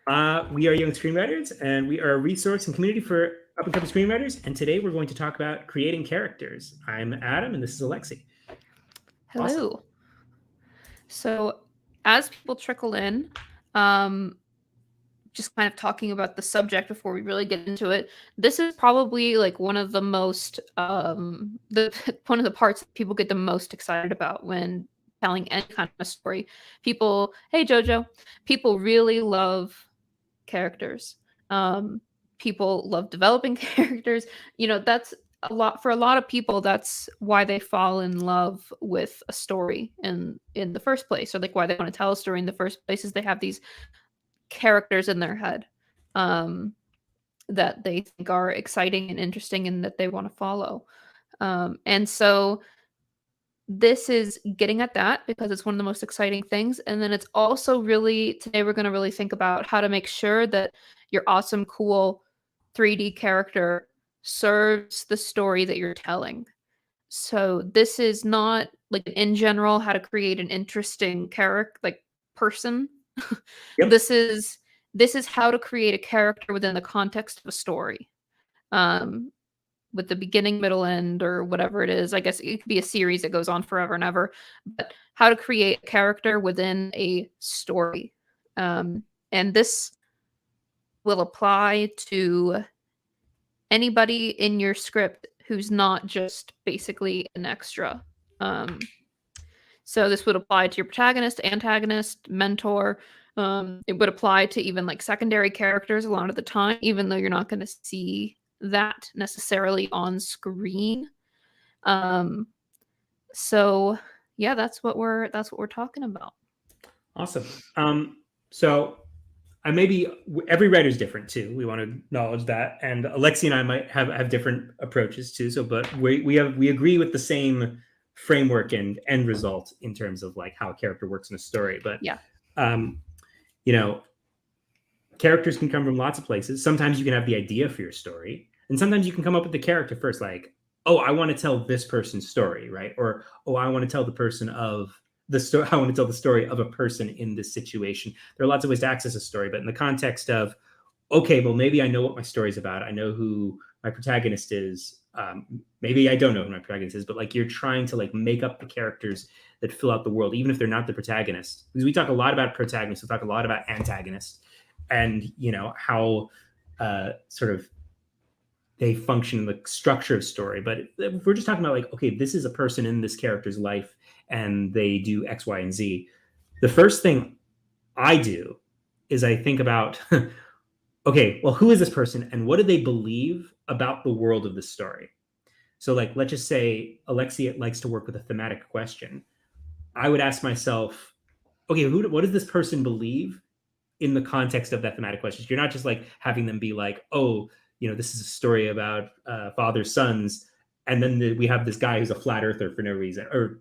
We are Young Screenwriters, and we are a resource and community for up-and-coming screenwriters. And today we're going to talk about creating characters. I'm Adam, and this is Alexie. Awesome. Hello. So, as people trickle in, um, just kind of talking about the subject before we really get into it. This is probably like one of the most the one of the parts that people get the most excited about when telling any kind of story. People, hey Jojo, people really love characters. Um, People love developing characters. That's a lot of people. That's why they fall in love with a story in the first place, or like why they want to tell a story in the first place. Is they have these characters in their head um, that they think are exciting and interesting, and that they want to follow. And so this is getting at that because it's one of the most exciting things. And then it's also really, today we're going to really think about how to make sure that your awesome, cool 3D character serves the story that you're telling. So this is not like in general how to create an interesting character, like person. Yep. this is this is how to create a character within the context of a story. Um, with the beginning, middle, end, or whatever it is. I guess it could be a series that goes on forever and ever, but how to create a character within a story. And this will apply to anybody in your script who's not just basically an extra. Um, so this would apply to your protagonist, antagonist, mentor. It would apply to even like secondary characters a lot of the time, even though you're not going to see that necessarily on screen. Um, so yeah, that's what we're talking about. Awesome. So I maybe every writer's different too. We want to acknowledge that, and Alexie and I might have different approaches too. So, but we agree with the same framework and end result in terms of like how a character works in a story. But Yeah. um, you know, characters can come from lots of places. Sometimes you can have the idea for your story, and sometimes you can come up with the character first. Like, oh, I want to tell this person's story, right? Or, oh, I want to tell the person of the story. I want to tell the story of a person in this situation. There are lots of ways to access a story, but in the context of, okay, well, maybe I know what my story is about. I know who my protagonist is. Maybe I don't know who my protagonist is, but like you're trying to like make up the characters that fill out the world, even if they're not the protagonist. Because we talk a lot about protagonists, we talk a lot about antagonists, and how sort of they function in the structure of story. But if we're just talking about like, okay, this is a person in this character's life and they do X, Y, and Z, the first thing I do is I think about, okay, well, who is this person and what do they believe about the world of the story? So, like, let's just say Alexia likes to work with a thematic question. I would ask myself, okay, what does this person believe in the context of that thematic question? You're not just like having them be like, oh, this is a story about father sons, and then we have this guy who's a flat earther for no reason, or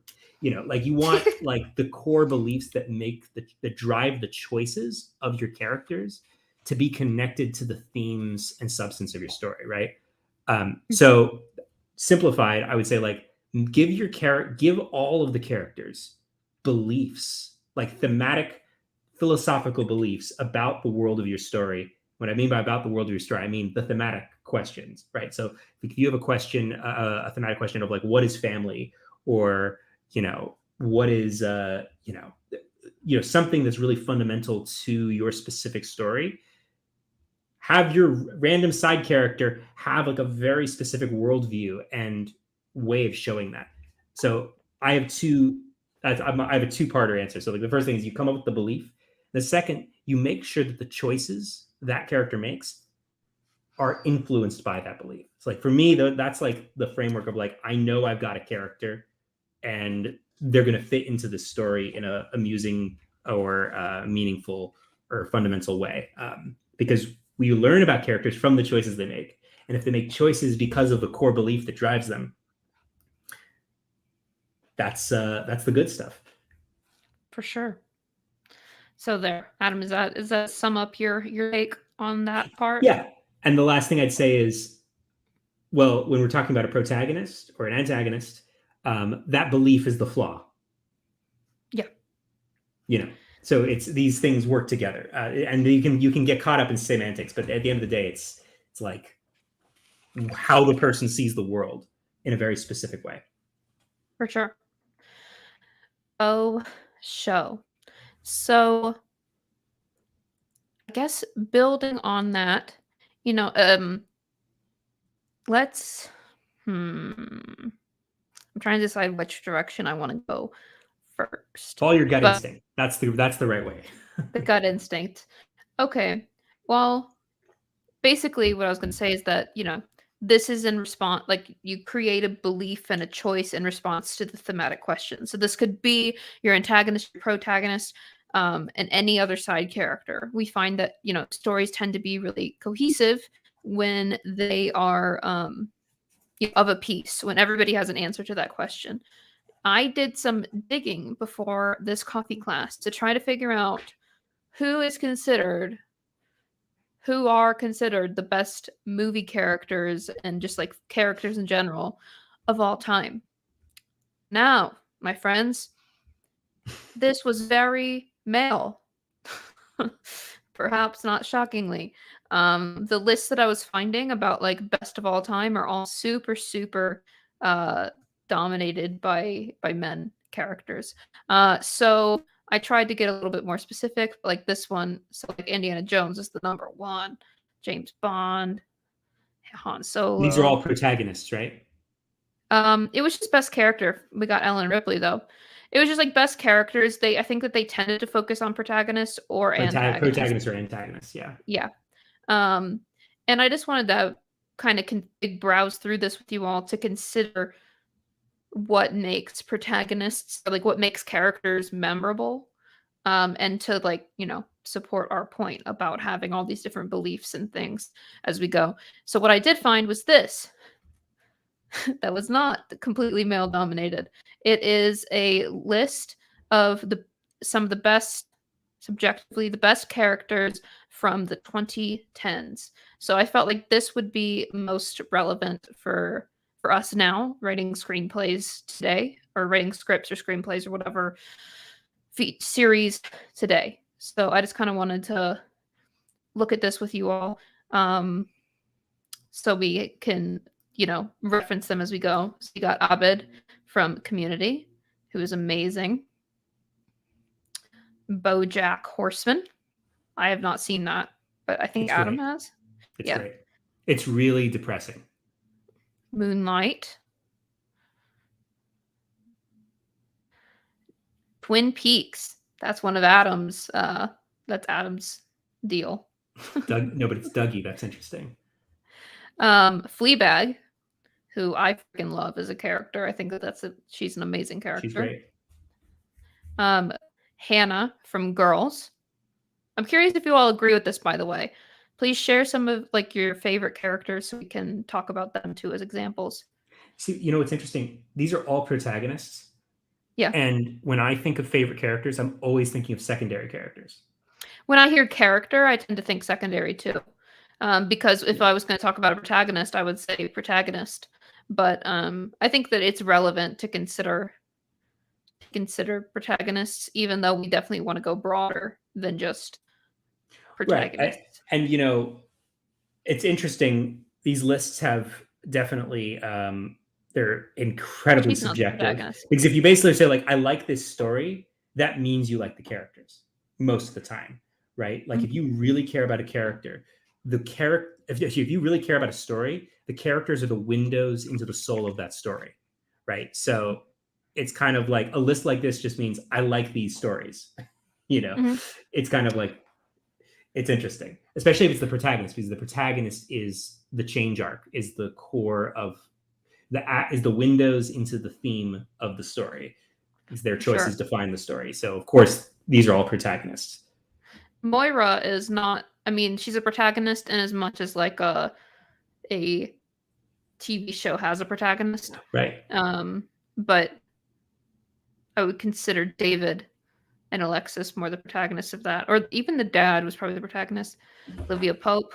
like you want like the core beliefs that that drive the choices of your characters to be connected to the themes and substance of your story, right? So simplified, I would say like give all of the characters beliefs, like thematic philosophical beliefs about the world of your story. What I mean by about the world of your story, I mean the thematic questions, right? So if you have a question, a thematic question of like, what is family, or what is something that's really fundamental to your specific story, have your random side character have like a very specific worldview and way of showing that. So I have I have a two-parter answer. So like the first thing is you come up with the belief. The second, you make sure that the choices that character makes are influenced by that belief. It's like for me, that's like the framework of like, I know I've got a character and they're going to fit into the story in a amusing or meaningful or fundamental way. Because we learn about characters from the choices they make. And if they make choices because of the core belief that drives them, that's the good stuff. For sure. So there, Adam, is that sum up your take on that part? Yeah. And the last thing I'd say is, well, when we're talking about a protagonist or an antagonist, that belief is the flaw. Yeah. You know. So it's these things work together, and you can get caught up in semantics, but at the end of the day, it's like how the person sees the world in a very specific way. For sure. Oh, show. So I guess building on that, you know, let's I'm trying to decide which direction I want to go first. Follow your gut But instinct. That's the right way. the gut instinct. Okay. Well, basically what I was going to say is that, this is in response, like you create a belief and a choice in response to the thematic question. So this could be your antagonist, your protagonist, and any other side character. We find that, stories tend to be really cohesive when they are of a piece, when everybody has an answer to that question. I did some digging before this coffee class to try to figure out who is considered who are considered the best movie characters and just like characters in general of all time. Now, my friends, this was very male. Perhaps not shockingly. The lists that I was finding about like best of all time are all super, super dominated by men characters. So I tried to get a little bit more specific, like this one. So like Indiana Jones is the number one, James Bond, Han These are Solo. all protagonists, right? It was just best character. We got Ellen Ripley though. It was just like best characters. I think that they tended to focus on protagonists or antagonists. Protagonists or antagonists, yeah. Yeah. Um, and I just wanted to kind of browse through this with you all to consider what makes protagonists, or like what makes characters memorable, and to like, support our point about having all these different beliefs and things as we go. So what I did find was this. That was not completely male dominated. It is a list of some of the best, subjectively the best characters from the 2010s. So I felt like this would be most relevant for us now writing screenplays today, or writing scripts or screenplays or whatever series today. So I just kind of wanted to look at this with you all, so we can reference them as we go. So you got Abed from Community, who is amazing. BoJack Horseman. I have not seen that, but I think Adam has. It's great. It's really depressing. Moonlight. Twin Peaks. That's one of Adam's. That's Adam's deal. No, but it's Dougie. That's interesting. Fleabag, who I freaking love as a character. I think that she's an amazing character. She's great. Hannah from Girls. I'm curious if you all agree with this, by the way. Please share some of like your favorite characters so we can talk about them too as examples. See, what's interesting? These are all protagonists. Yeah. And when I think of favorite characters, I'm always thinking of secondary characters. When I hear character, I tend to think secondary too. Because if I was going to talk about a protagonist, I would say protagonist. But I think that it's relevant to consider protagonists, even though we definitely want to go broader than just protagonists. Right. And it's interesting. These lists have definitely they're incredibly subjective. Because if you basically say like, I like this story, that means you like the characters most of the time, right? Like if you really care about a character, if you really care about a story, the characters are the windows into the soul of that story, right? So it's kind of like a list like this just means I like these stories. It's kind of like, it's interesting, especially if it's the protagonist, because the protagonist is the change arc, is the core of is the windows into the theme of the story, because their choices define the story. So of course these are all protagonists. Moira is not, she's a protagonist in as much as like a TV show has a protagonist. Right. But I would consider David and Alexis more the protagonists of that. Or even the dad was probably the protagonist. Olivia Pope,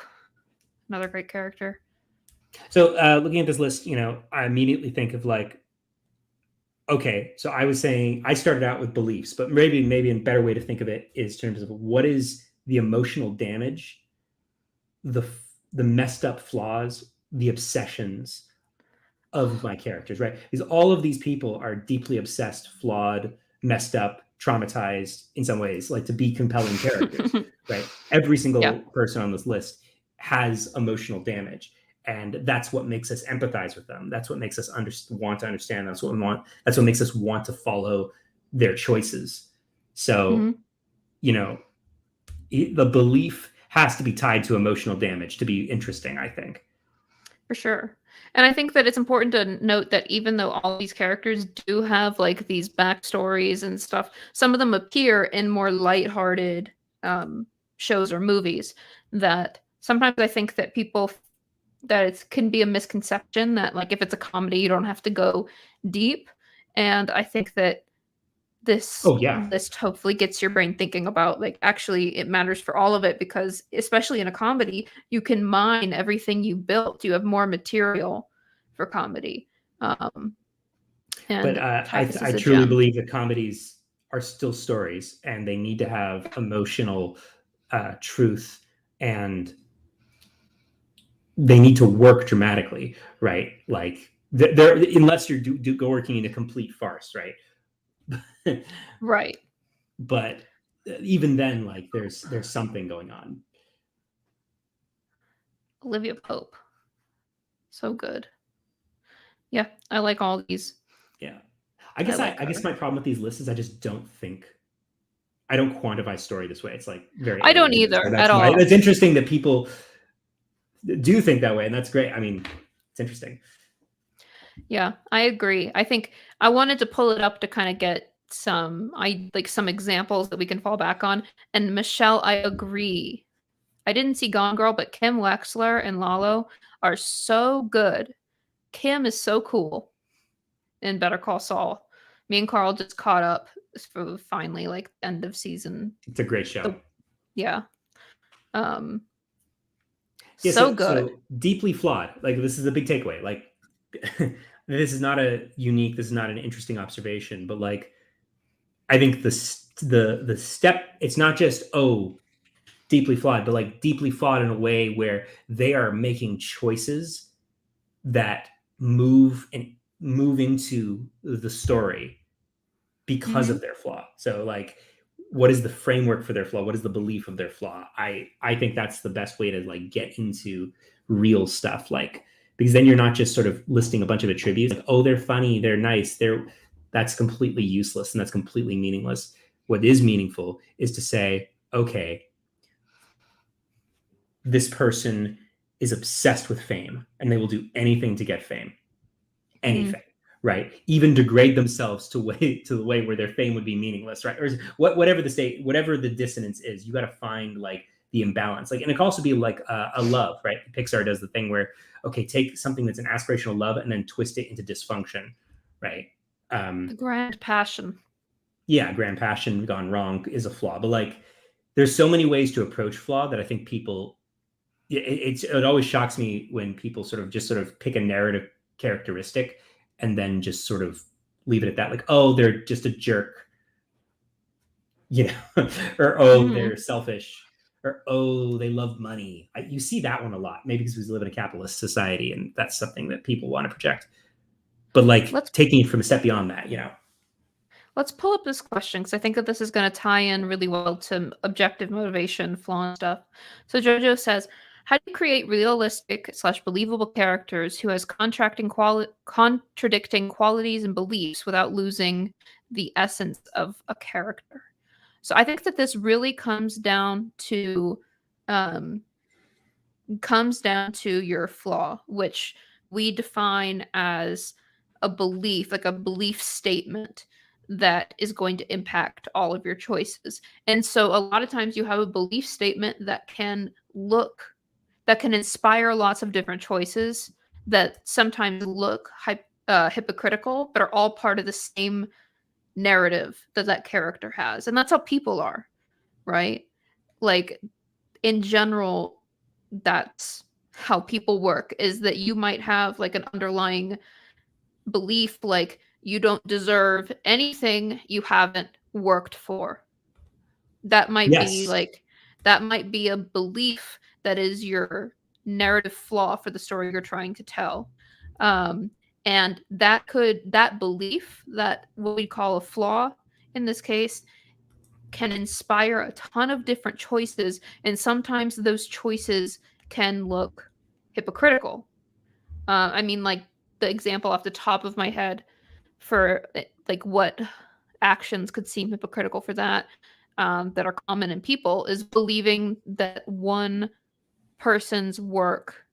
another great character. So looking at this list, I immediately think of like okay, so I was saying I started out with beliefs, but maybe a better way to think of it is in terms of what is the emotional damage, the the messed up flaws, the obsessions of my characters, right? Because all of these people are deeply obsessed, flawed, messed up, traumatized in some ways, like to be compelling characters, right? Every Yeah. single person on this list has emotional damage. And that's what makes us empathize with them. That's what makes us want to understand. That's what we want. That's what makes us want to follow their choices. So, Mhm. you know, the belief has to be tied to emotional damage to be interesting, I think. For sure. And I think that it's important to note that even though all these characters do have like these backstories and stuff, some of them appear in more lighthearted um, shows or movies. That sometimes I think that that it can be a misconception that like if it's a comedy, you don't have to go deep. And I think that this Oh, yeah. list hopefully gets your brain thinking about like actually it matters for all of it because especially in a comedy you can mine everything you built, you have more material for comedy. um But and Titus I is a truly gem. believe that comedies are still stories and they need to have emotional truth, and they need to work dramatically, right? Like they're unless you're go working in a complete farce, right? Right. But even then, like there's something going on. Olivia Pope, so good. Yeah, I like all these. Yeah, I like I guess her. my problem with these lists is I don't quantify story this way. It's like very I don't alien. So either at that's why all. it's interesting that people do think that way, and that's great. I mean, it's interesting. Yeah, I agree. I think I wanted to pull it up to kind of get some examples that we can fall back on. And Michelle, I agree. I didn't see Gone Girl, but Kim Wexler and Lalo are so good. Kim is so cool in Better Call Saul. Me and Carl just caught up for finally like end of season. It's a great show. The yeah. Um Yeah, so good. so deeply flawed. Like this is a big takeaway. Like this is not an interesting observation, but like I think the step it's not just deeply flawed, but like deeply flawed in a way where they are making choices that move into the story because Mhm. of their flaw. So like what is the framework for their flaw? What is the belief of their flaw? I think that's the best way to like get into real stuff, like because then you're not just sort of listing a bunch of attributes like, oh, they're funny, they're nice, they're that's completely useless and that's completely meaningless. What is meaningful is to say, okay, this person is obsessed with fame and they will do anything to get fame, Mhm. anything, right? Even degrade themselves to the way where their fame would be meaningless, right? Or whatever the state, whatever the dissonance is, you got to find like the imbalance. Like, and it can also be like a love, right? Pixar does the thing where okay, take something that's an aspirational love and then twist it into dysfunction, right? The Um, grand passion. yeah, grand passion gone wrong is a flaw, but like there's so many ways to approach flaw that I think people it always shocks me when people sort of pick a narrative characteristic and then just sort of leave it at that, like, oh, they're just a jerk, you know, or oh, Mhm. they're selfish, or oh, they love money. You see that one a lot, maybe because we live in a capitalist society and that's something that people want to project, but like Let's taking it from a step beyond that, you know. Let's pull up this question because I think that this is going to tie in really well to objective motivation, flaw, and stuff. So Jojo says, "How do you create realistic slash believable characters who has contradicting qualities and beliefs without losing the essence of a character?" So I think that this really um, comes down to your flaw, which we define as a belief, like a belief statement that is going to impact all of your choices. And so a lot of times you have a belief statement that can inspire lots of different choices that sometimes look hypocritical, but are all part of the same narrative that that character has. And that's how people are, right? Like in general, that's how people work is that you might have like an underlying belief like you don't deserve anything you haven't worked for. That might be Yes. like, that might be a belief that is your narrative flaw for the story you're trying to tell. Um, and that belief, that what we call a flaw in this case, can inspire a ton of different choices, and sometimes those choices can look hypocritical. I mean, like, the example off the top of my head for like what actions could seem hypocritical for that, that are common in people, is believing that one person's work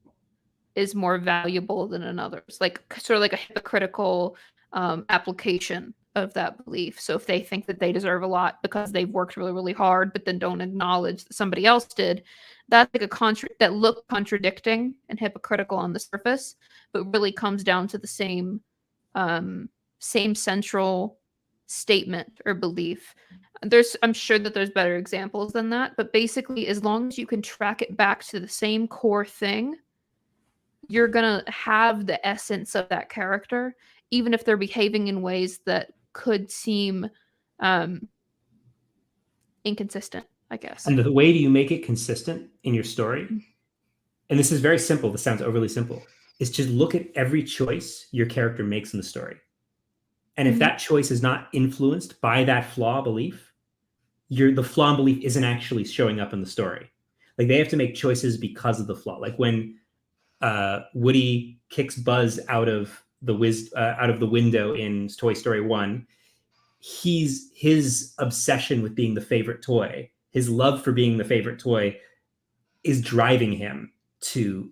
is more valuable than another's, like sort of like a hypocritical application of that belief. So if they think that they deserve a lot because they've worked really, really hard, but then don't acknowledge that somebody else did, that's like that look contradicting and hypocritical on the surface, but really comes down to the um, same central statement or belief. I'm sure that there's better examples than that, but basically, as long as you can track it back to the same core thing, you're gonna have the essence of that character, even if they're behaving in ways that could seem um, inconsistent, I guess. And the way do you make it consistent in your story? And this is very simple. This sounds overly simple. Is just look at every choice your character makes in the story. And if Mhm. that choice is not influenced by that flaw belief, the flaw in belief isn't actually showing up in the story. Like they have to make choices because of the flaw. Like when Woody kicks Buzz out of the window in Toy Story 1, his obsession with being the favorite toy, his love for being the favorite toy, is driving him to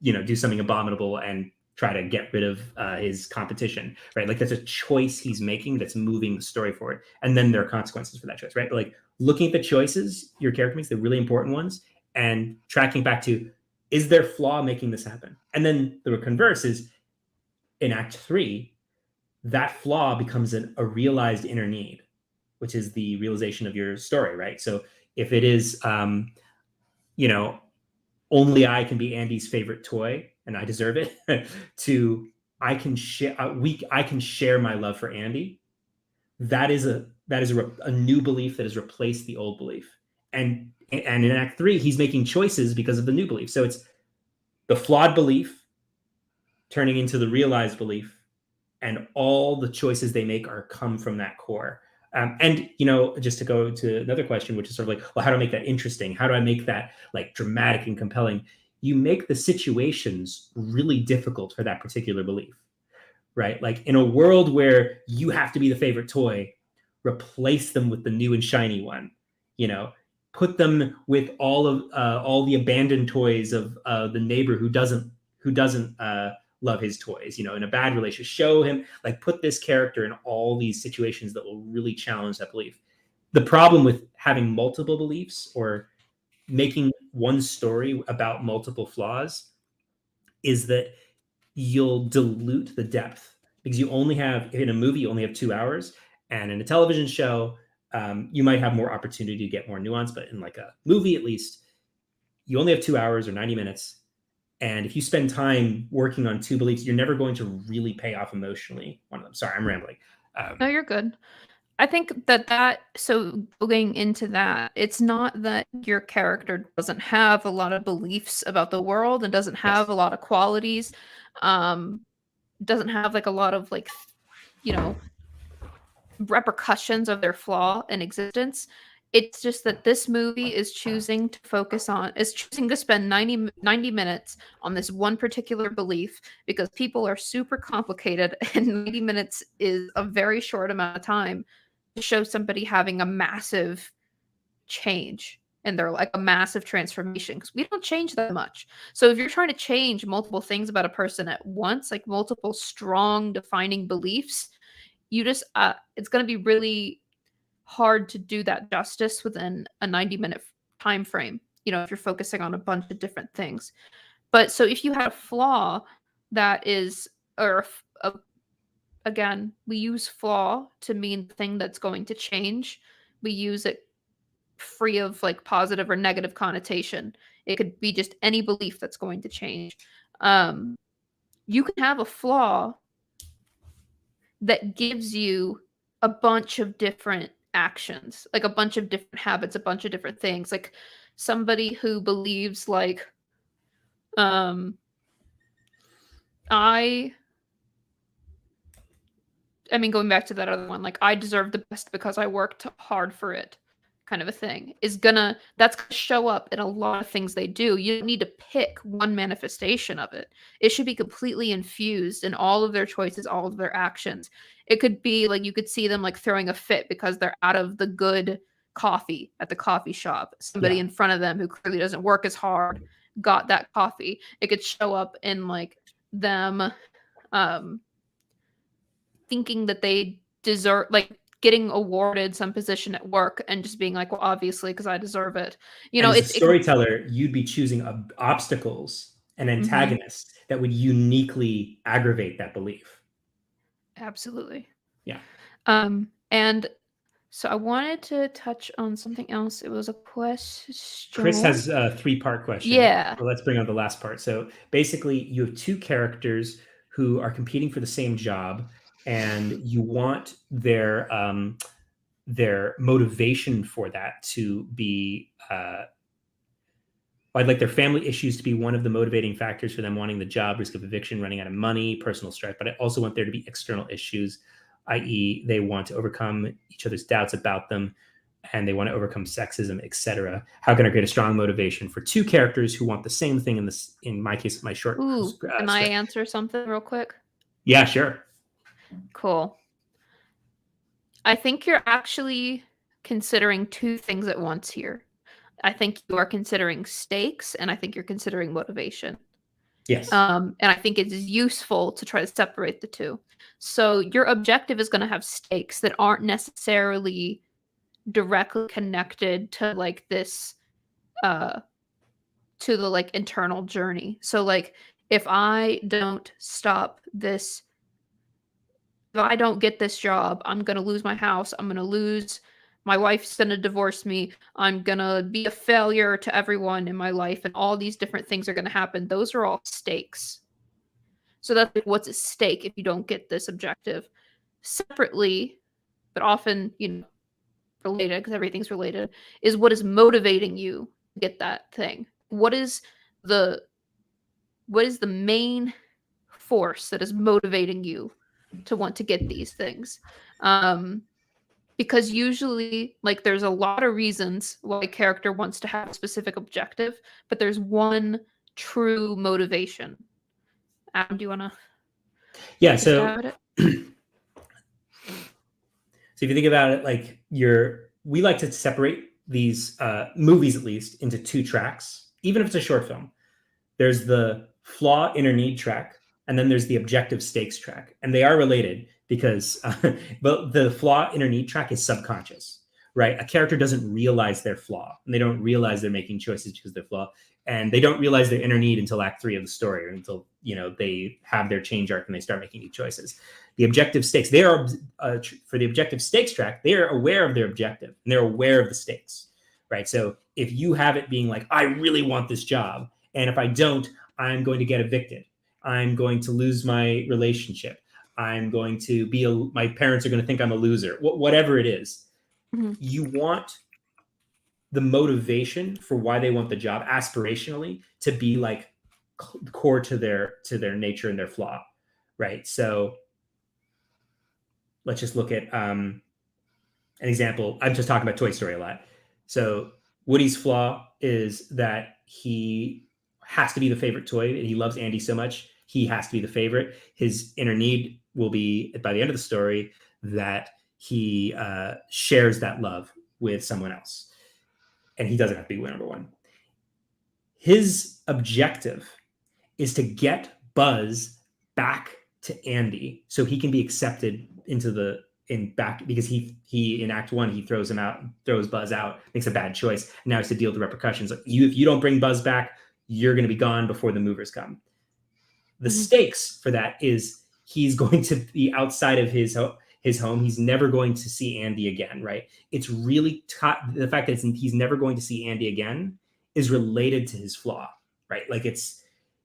do something abominable and try to get rid of his competition, right? Like that's a choice he's making that's moving the story forward, and then there are consequences for that choice, right? But like looking at the choices your character makes, the really important ones, and tracking back to, is there flaw making this happen? And then the converse is, in Act 3, that flaw becomes a realized inner need, which is the realization of your story, right? So if it is, you know, only I can be Andy's favorite toy and I deserve it, to I can share my love for Andy. That is a new belief that has replaced the old belief. And in Act 3, he's making choices because of the new belief. So it's the flawed belief turning into the realized belief, and all the choices they make are come from that core. And just to go to another question, which is sort of like, well, how do I make that interesting? How do I make that like dramatic and compelling? You make the situations really difficult for that particular belief, right? Like in a world where you have to be the favorite toy, replace them with the new and shiny one. You know, put them with all the abandoned toys of the neighbor who doesn't love his toys. In a bad relationship, show him, like, put this character in all these situations that will really challenge that belief. The problem with having multiple beliefs or making one story about multiple flaws is that you'll dilute the depth, because in a movie you only have 2 hours, and in a television show you might have more opportunity to get more nuance, but in like a movie, at least, you only have 2 hours or 90 minutes, and if you spend time working on two beliefs, you're never going to really pay off emotionally one of them. Sorry, I'm rambling. No, you're good. I think so going into that, it's not that your character doesn't have a lot of beliefs about the world and doesn't have Yes. a lot of qualities, um, doesn't have like a lot of like, you know, repercussions of their flaw in existence. It's just that this movie is choosing to spend 90 minutes on this one particular belief, because people are super complicated and 90 minutes is a very short amount of time to show somebody having a massive change, and they're like a massive transformation, because we don't change that much. So if you're trying to change multiple things about a person at once, like multiple strong defining beliefs, you just it's going to be really hard to do that justice within a 90-minute time frame, if you're focusing on a bunch of different things. But so if you had a flaw that is, or again, we use flaw to mean the thing that's going to change. We use it free of like positive or negative connotation. It could be just any belief that's going to change. You can have a flaw that gives you a bunch of different actions, like a bunch of different habits, a bunch of different things. Like somebody who believes like I mean, going back to that other one, like I deserve the best because I worked hard for it, kind of a thing, that's gonna show up in a lot of things they do. You don't need to pick one manifestation of it. It should be completely infused in all of their choices, all of their actions. It could be like you could see them like throwing a fit because they're out of the good coffee at the coffee shop. Somebody in front of them who clearly doesn't work as hard got that coffee. It could show up in like them thinking that they deserve, like getting awarded some position at work and just being like, well, obviously because I deserve it. And as a storyteller, you'd be choosing obstacles and antagonists that would uniquely aggravate that belief. Absolutely. Yeah. And so I wanted to touch on something else. It was a question. Chris has a 3-part question. Yeah. So let's bring on the last part. So basically, you have 2 characters who are competing for the same job, and you want their motivation for that to be I'd like their family issues to be one of the motivating factors for them wanting the job, risk of eviction, running out of money, personal strife. But I also want there to be external issues, i.e. they want to overcome each other's doubts about them, and they want to overcome sexism, etc. How can I create a strong motivation for 2 characters who want the same thing in my case, my short script? Can I answer something real quick? Yeah, sure. Cool. I think you're actually considering 2 things at once here. I think you are considering stakes, and I think you're considering motivation. Yes. And I think it is useful to try to separate the 2. So your objective is going to have stakes that aren't necessarily directly connected to like this to the like internal journey. So like if I don't get this job, I'm going to lose my house, my wife's going to divorce me, I'm going to be a failure to everyone in my life, and all these different things are going to happen. Those are all stakes. So that's like what's at stake if you don't get this objective. Separately, but often, related, because everything's related, is what is motivating you to get that thing. What is the main force that is motivating you to want to get these things? Because usually, like, there's a lot of reasons why a character wants to have a specific objective, but there's one true motivation. Adam, do you want to? Yeah. So if you think about it, like we like to separate these movies, at least, into 2 tracks, even if it's a short film. There's the flaw, inner need track, and then there's the objective stakes track. And they are related because but the flaw, inner need track is subconscious, right? A character doesn't realize their flaw, and they don't realize they're making choices because of their flaw. And they don't realize their inner need until Act 3 of the story, or until they have their change arc and they start making new choices. The objective stakes, they are for the objective stakes track, they are aware of their objective and they're aware of the stakes, right? So if you have it being like, I really want this job, and if I don't, I'm going to get evicted, I'm going to lose my relationship, I'm going to be my parents are going to think I'm a loser, whatever it is, you want the motivation for why they want the job aspirationally to be like core to their nature and their flaw, right? So let's just look at an example. I'm just talking about Toy Story a lot. So Woody's flaw is that he has to be the favorite toy, and he loves Andy so much he has to be the favorite. His inner need will be, by the end of the story, that he shares that love with someone else, and he doesn't have to be number 1. His objective is to get Buzz back to Andy so he can be accepted back, because he in Act 1 he throws Buzz out, makes a bad choice, and now he has to deal with the repercussions. If you don't bring Buzz back, you're going to be gone before the movers come. The stakes for that is he's going to be outside of his home. He's never going to see Andy again, right? It's really the fact that he's never going to see Andy again is related to his flaw, right? Like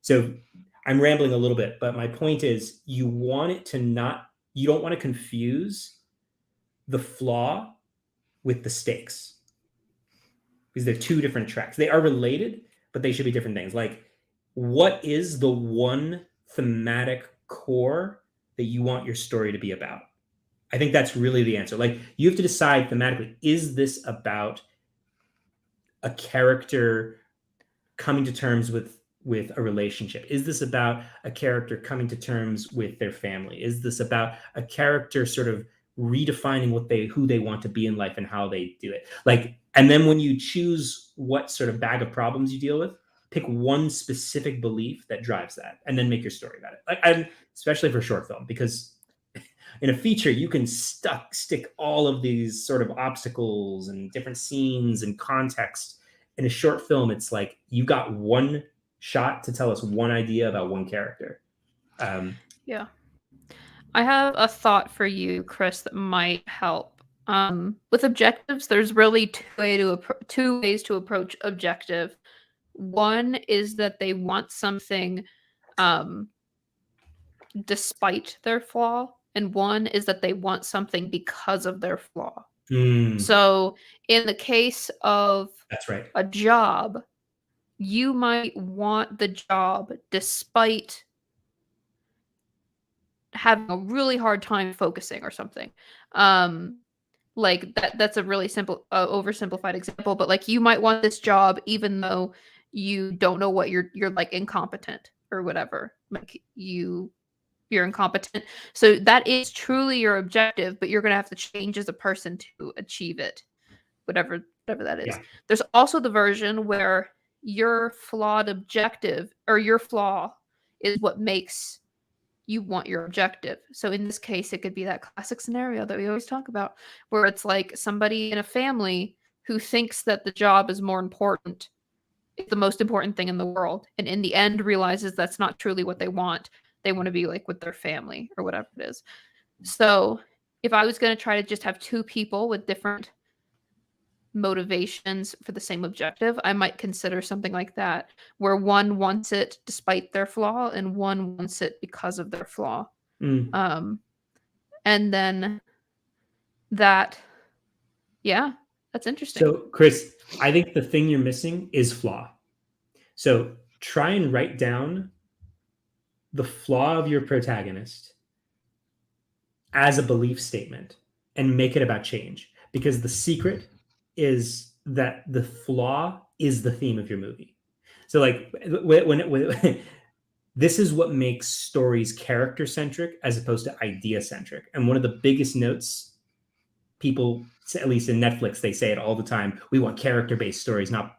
so I'm rambling a little bit, but my point is you want you don't want to confuse the flaw with the stakes, because they're two different tracks. They are related, but they should be different things. Like, what is the one thematic core that you want your story to be about? I think that's really the answer. Like, you have to decide thematically, is this about a character coming to terms with a relationship? Is this about a character coming to terms with their family? Is this about a character sort of redefining who they want to be in life and how they do it? Like, and then when you choose what sort of bag of problems you deal with, pick one specific belief that drives that, and then make your story about it. Like, and especially for short film, because in a feature you can stick all of these sort of obstacles and different scenes and context. In a short film, it's like you got one shot to tell us one idea about one character. Yeah. I have a thought for you, Chris, that might help. With objectives, there's really two ways to approach objective. One is that they want something despite their flaw, and one is that they want something because of their flaw. So in the case of That's right. a job, you might want the job despite having a really hard time focusing or something. Like that's a really simple oversimplified example, but like you might want this job even though you don't know what you're like incompetent or whatever. Like you're incompetent. So that is truly your objective, but you're going to have to change as a person to achieve it. Whatever that is. Yeah. There's also the version where your flawed objective or your flaw is what makes you want your objective. So in this case, it could be that classic scenario that we always talk about, where it's like somebody in a family who thinks that the job is more important, it's the most important thing in the world, and in the end realizes that's not truly what they want. They want to be like with their family or whatever it is. So if I was going to try to just have two people with different motivations for the same objective, I might consider something like that, where one wants it despite their flaw and one wants it because of their flaw. And then that, yeah, that's interesting. So, Chris, I think the thing you're missing is flaw. So try and write down the flaw of your protagonist as a belief statement and make it about change, because the secret is that the flaw is the theme of your movie. So like when this is what makes stories character centric as opposed to idea centric. And one of the biggest notes people, at least in Netflix, they say it all the time: we want character based stories, not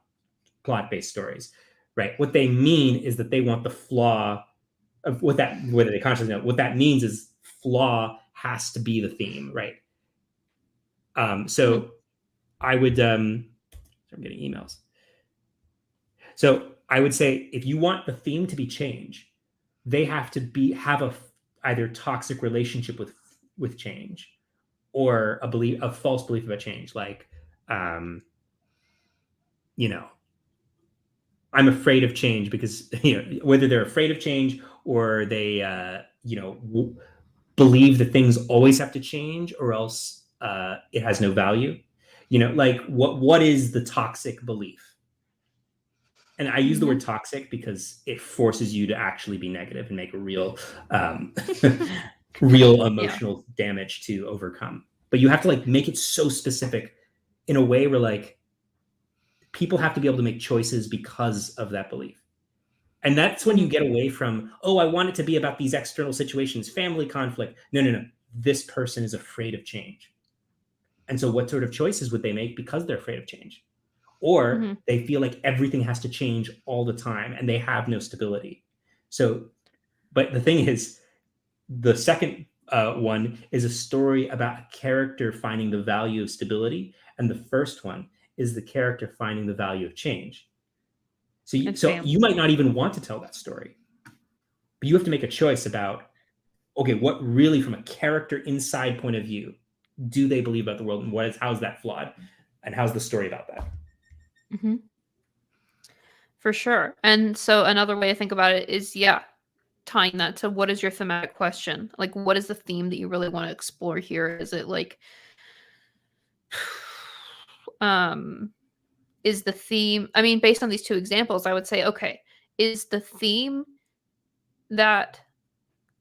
plot based stories, right? What they mean is that they want the flaw of what that, whether they consciously know what that means, is flaw has to be the theme, right? So I would, I'm getting emails. So I would say, if you want the theme to be change, they have to have a either toxic relationship with change, or a false belief about change. Like, you know, I'm afraid of change because, whether they're afraid of change or they, believe that things always have to change or else it has no value. Like what is the toxic belief? And I use the word toxic because it forces you to actually be negative and make a real, real emotional damage to overcome. But you have to like make it so specific in a way where like people have to be able to make choices because of that belief. And that's when you get away from, oh, I want it to be about these external situations, family conflict. No. This person is afraid of change. And so what sort of choices would they make because they're afraid of change? Or they feel like everything has to change all the time and they have no stability. So, but the thing is, the second one is a story about a character finding the value of stability. And the first one is the character finding the value of change. So you might not even want to tell that story, but you have to make a choice about, okay, what really, from a character inside point of view, do they believe about the world, and how's that flawed, and how's the story about that? For sure. And so another way to think about it is, tying that to what is your thematic question? Like, what is the theme that you really want to explore here? Is it like, is the theme, I mean, based on these two examples, I would say, okay, is the theme that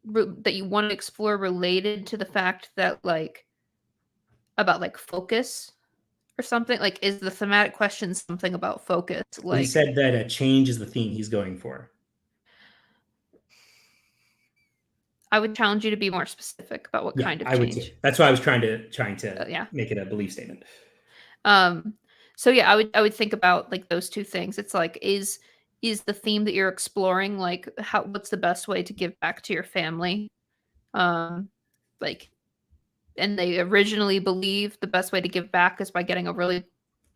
that you want to explore related to the fact that like about like focus or something? Like, is the thematic question something about focus? Well, he Like, said that a change is the theme he's going for. I would challenge you to be more specific about what Yeah, kind of I would too. change. That's why I was trying to Yeah. make it a belief statement. So yeah, I would think about like those two things. It's like, is the theme that you're exploring like what's the best way to give back to your family? Like, and they originally believe the best way to give back is by getting a really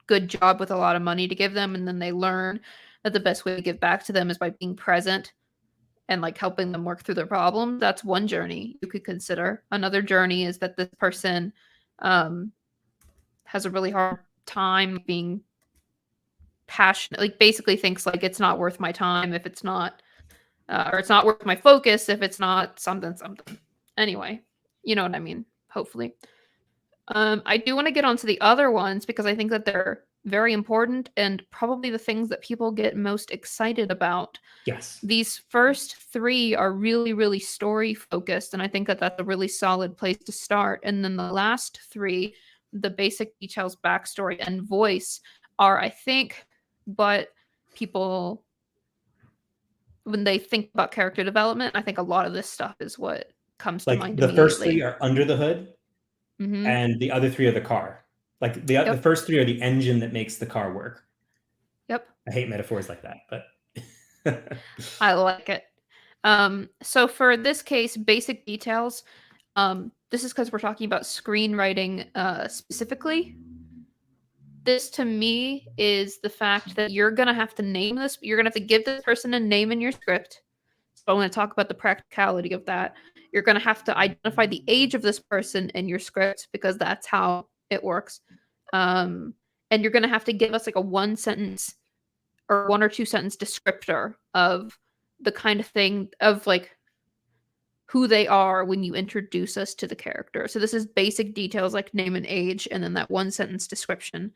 good job with a lot of money to give them, and then they learn that the best way to give back to them is by being present and like helping them work through their problems. That's one journey you could consider. Another journey is that this person has a really hard time being passionate, like basically thinks like it's not worth my time if it's not or it's not worth my focus if it's not something something. Anyway, you know what I mean, hopefully. I do want to get onto the other ones because I think that they're very important and probably the things that people get most excited about. Yes. These first three are really, really story focused, and I think that that's a really solid place to start. And then the last three, the basic details, backstory, and voice, are, I think, what people, when they think about character development, I think a lot of this stuff is what comes to Like mind the first three immediately. are under the hood, and the other three are the car. Like the first three are the engine that makes the car work. Yep. I hate metaphors like that, but I like it. So for this case, basic details. This is because we're talking about screenwriting specifically. This to me is the fact that you're gonna have to name this. You're gonna have to give this person a name in your script. So I want to talk about the practicality of that. You're gonna have to identify the age of this person in your script because that's how it works. And you're gonna have to give us like a one sentence or one or two sentence descriptor of the kind of thing of like who they are when you introduce us to the character. So this is basic details like name and age, and then that one sentence description,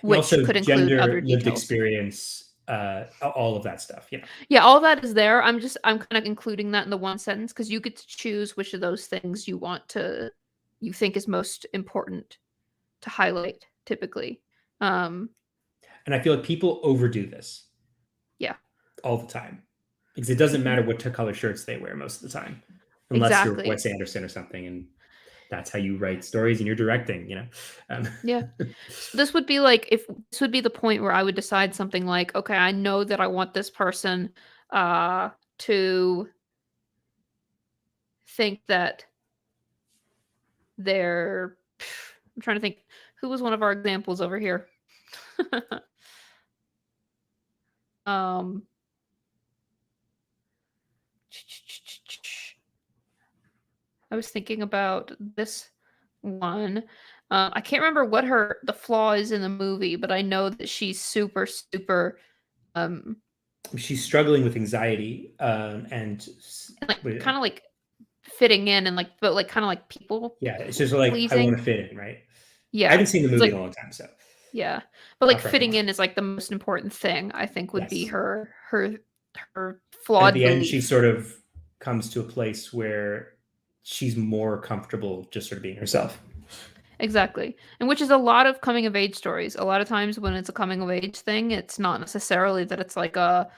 which also could include gender, other lived details. experience, all of that stuff. Yeah. Yeah, all that is there. I'm kind of including that in the one sentence because you get to choose which of those things you think is most important to highlight typically. And I feel like people overdo this. Yeah. All the time. Because it doesn't matter what color shirts they wear most of the time. Unless you're Exactly. Wes Anderson or something, and that's how you write stories and you're directing, Yeah. This would be like if this would be the point where I would decide something like, okay, I know that I want this person to think that they're I'm trying to think who was one of our examples over here. um I was thinking about this one. I can't remember what the flaw is in the movie, but I know that she's super, super um She's struggling with anxiety, and like kind of like fitting in and like but like kind of like people yeah, it's just like I pleasing. want to fit in, right? I Yeah. haven't seen the It's movie like in a long time, so yeah. But like not correct me fitting wrong. in is like the most important thing, I think would be Yes. her And at flawed the end, she belief. sort of comes to a place where she's more comfortable just sort of being herself. Exactly. And which is a lot of coming of age stories. A lot of times when it's a coming of age thing, it's not necessarily that it's like a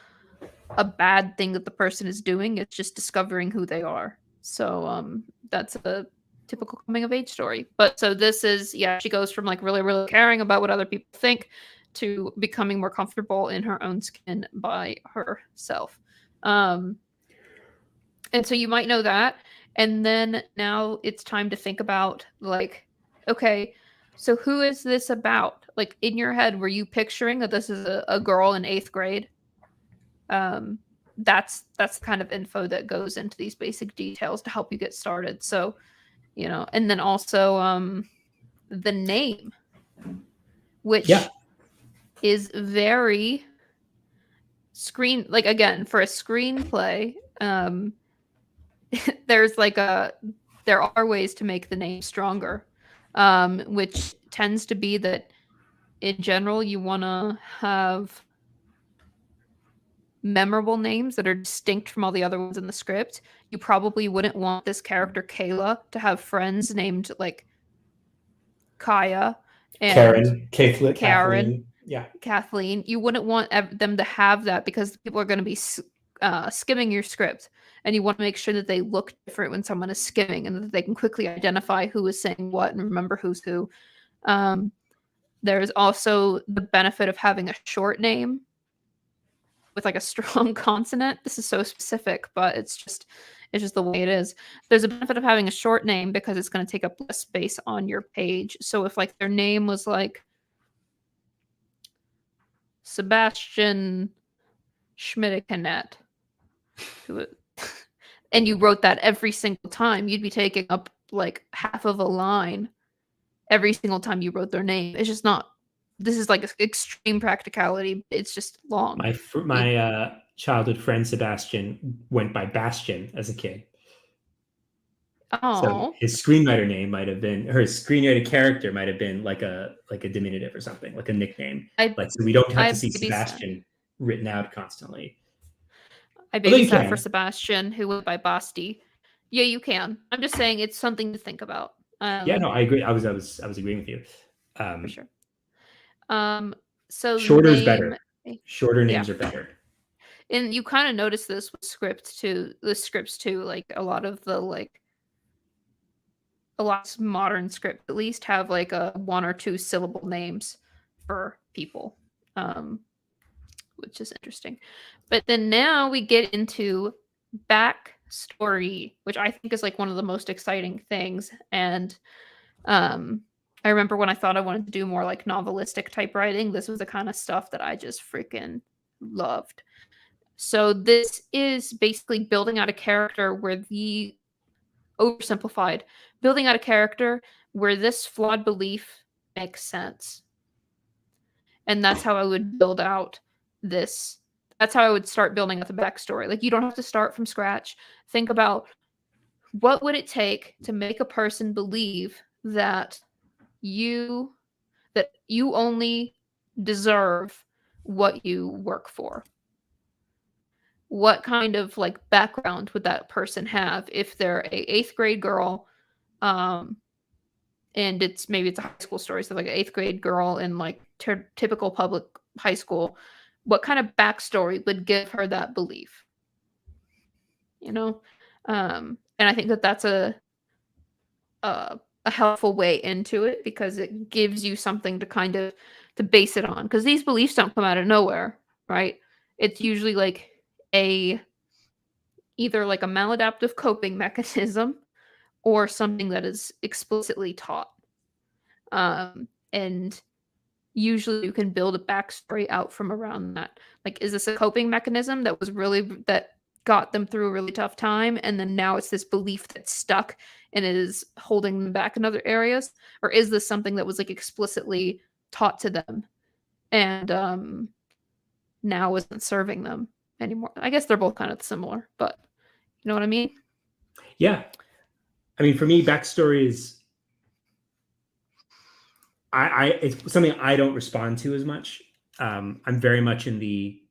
bad thing that the person is doing. It's just discovering who they are. So that's a typical coming of age story. But so this is yeah, she goes from like really really caring about what other people think to becoming more comfortable in her own skin by herself. Um and so you might know that, and then now it's time to think about like okay, so who is this about? Like in your head were you picturing that this is a girl in 8th grade? That's the kind of info that goes into these basic details to help you get started. So, and then also the name, which Yeah. is very again, for a screenplay, there's like there are ways to make the name stronger, which tends to be that in general you want to have memorable names that are distinct from all the other ones in the script. You probably wouldn't want this character Kayla to have friends named like Kaya and Karen, Karen, Kathleen. Yeah. Kathleen. You wouldn't want them to have that because people are going to be skimming your script, and you want to make sure that they look different when someone is skimming, and that they can quickly identify who is saying what and remember who's who. There's also the benefit of having a short name with like a strong consonant. This is so specific, but it's just the way it is. There's a benefit of having a short name because it's going to take up less space on your page. So if like their name was like Sebastian Schmidt-Canet, and you wrote that every single time, you'd be taking up like half of a line every single time you wrote their name. It's just not. This is like extreme practicality. It's just long. My childhood friend Sebastian went by Bastion as a kid. Oh, so his screenwriter name might have been, or his screenwriter character might have been like a diminutive or something, like a nickname. So we don't have to see Sebastian written out constantly. I babysat for Sebastian, who went by Basti. Yeah, you can. I'm just saying it's something to think about. Yeah, no, I agree. I was agreeing with you. For sure. So shorter is better. Shorter names are better. And you kind of notice this with scripts too. Like a lot of modern scripts at least have like a 1 or 2 syllable names for people, which is interesting. But then now we get into backstory, which I think is like one of the most exciting things. And I remember when I thought I wanted to do more like novelistic type writing, this was the kind of stuff that I just freaking loved. So this is basically building out a character where oversimplified, building out a character where this flawed belief makes sense. And that's how I would build out this. That's how I would start building out the backstory. Like, you don't have to start from scratch. Think about what would it take to make a person believe that you only deserve what you work for. What kind of like background would that person have if they're a 8th grade girl, and it's a high school story, so like an 8th grade girl in like typical public high school, what kind of backstory would give her that belief? And I think that that's a helpful way into it, because it gives you something to kind of to base it on, because these beliefs don't come out of nowhere, right? It's usually like either like a maladaptive coping mechanism or something that is explicitly taught. And usually you can build a backstory out from around that. Like, is this a coping mechanism that got them through a really tough time, and then now it's this belief that's stuck and is holding them back in other areas? Or is this something that was like explicitly taught to them and now isn't serving them anymore? I guess they're both kind of similar, but you know what I mean? Yeah. I mean, for me, backstory is it's something I don't respond to as much. I'm very much in the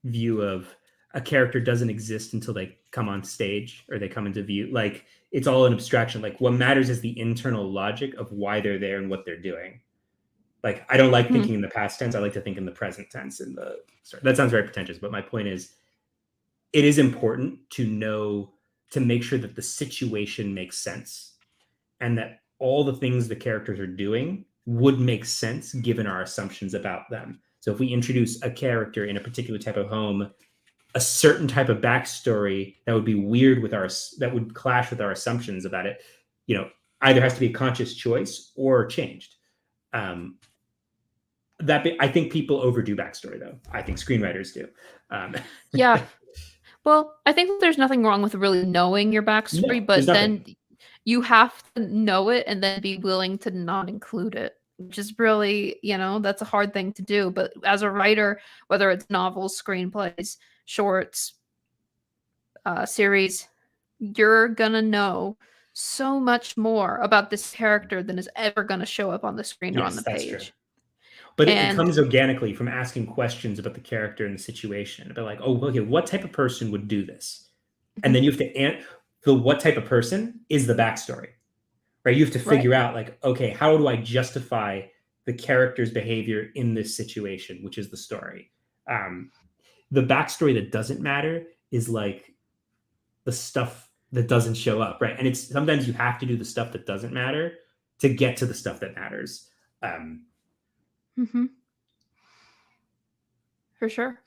view of a character doesn't exist until they come on stage or they come into view. Like, it's all an abstraction. Like, what matters is the internal logic of why they're there and what they're doing. Like, I don't like thinking in the past tense. I like to think in the present tense. That sounds very pretentious, but my point is, it is important to make sure that the situation makes sense and that all the things the characters are doing would make sense given our assumptions about them. So if we introduce a character in a particular type of home, a certain type of backstory that would be weird that would clash with our assumptions about it, either has to be a conscious choice or changed. I think people overdo backstory, though. I think screenwriters do. Yeah. Well, I think that there's nothing wrong with really knowing your backstory, but then you have to know it and then be willing to not include it. which is really, that's a hard thing to do. But as a writer, whether it's novels, screenplays, shorts, series, you're gonna know so much more about this character than is ever gonna show up on the screen or on Yes, the that's true. page. But it And comes organically from asking questions about the character and the situation. About like, oh, okay, what type of person would do this? And then you have to the what type of person is the backstory, right? You have to right. figure out like, okay, how do I justify the character's behavior in this situation, which is the story. The backstory that doesn't matter is like the stuff that doesn't show up, right? And it's sometimes you have to do the stuff that doesn't matter to get to the stuff that matters. Mm-hmm. For sure.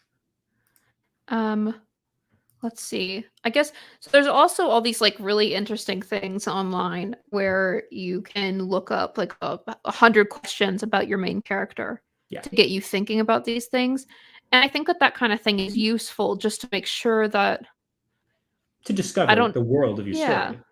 Let's see. I guess so there's also all these like really interesting things online where you can look up like 100 questions about your main character Yeah. to get you thinking about these things. And I think that kind of thing is useful just to make sure that To I discover don't the world of your yeah. story.